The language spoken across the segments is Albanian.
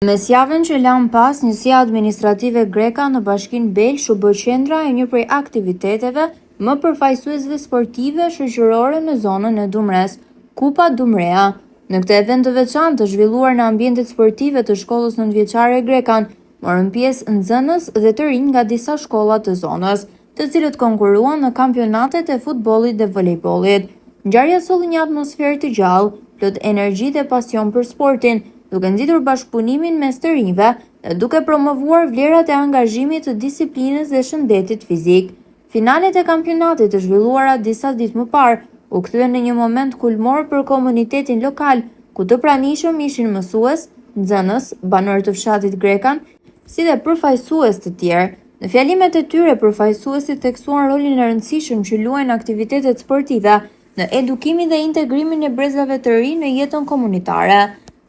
Mesjavën që lan pas, njësia administrative greka në bashkinë Belsh u bë qendra e një prej aktiviteteve më përfaqësuesve sportive shoqërore në zonën e Dumres, Kupa Dumrea. Në këtë event të veçantë të zhvilluar në ambientet sportive të shkollës nëntëvjeçare Grekan, morën pjesë nxënës dhe të rinj nga disa shkolla të zonës, të cilët konkurruan në kampionatet e futbollit dhe volejbollit. Ngjarja solli një atmosferë të gjallë, plot energji dhe pasion për sportin, duke nxitur bashkëpunimin mes të rinjve dhe duke promovuar vlerat e angazhimit të disiplinës dhe shëndetit fizik. Finalet e kampionatit të zhvilluara disa ditë më parë u kthyen në një moment kulmor për komunitetin lokal, ku të pranishëm ishin mësues, nxënës, banorë të fshatit Grekan, si dhe përfaqësues të tjerë. Në fjalimet e tyre, përfaqësuesit theksuan rolin e rëndësishëm që luajnë aktivitetet sportive në edukimin dhe integrimin e brezave të ri në jetën komunitare.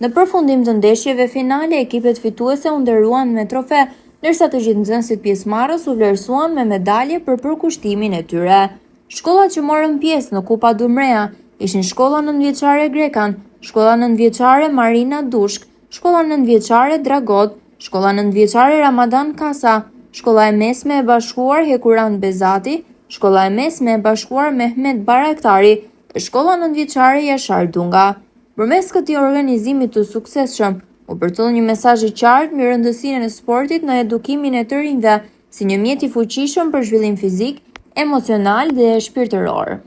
Në përfundim të ndeshjeve finale, ekipet fituese u nderuan me trofe, ndërsa të gjithë nxënësit pjesëmarrës u vlerësuan me medalje për përkushtimin e tyre. Shkollat që morën pjesë në Kupa Dumrea ishin Shkolla Nëntëvjeçare Grekan, Shkolla Nëntëvjeçare Marina Dushk, Shkolla Nëntëvjeçare Dragot, Shkolla Nëntëvjeçare Ramadan Kasa, Shkolla e Mesme e Bashkuar Hekuran Bezati, Shkolla e Mesme e Bashkuar Mehmet Baraktari dhe Shkolla Nëntëvjeçare Jashar Dunga. Përmes këtij organizimi të suksesshëm, u përcoll një mesazh i qartë mbi rëndësinë e sportit në edukimin e të rinjve, si një mjet i fuqishëm për zhvillim fizik, emocional dhe shpirtëror.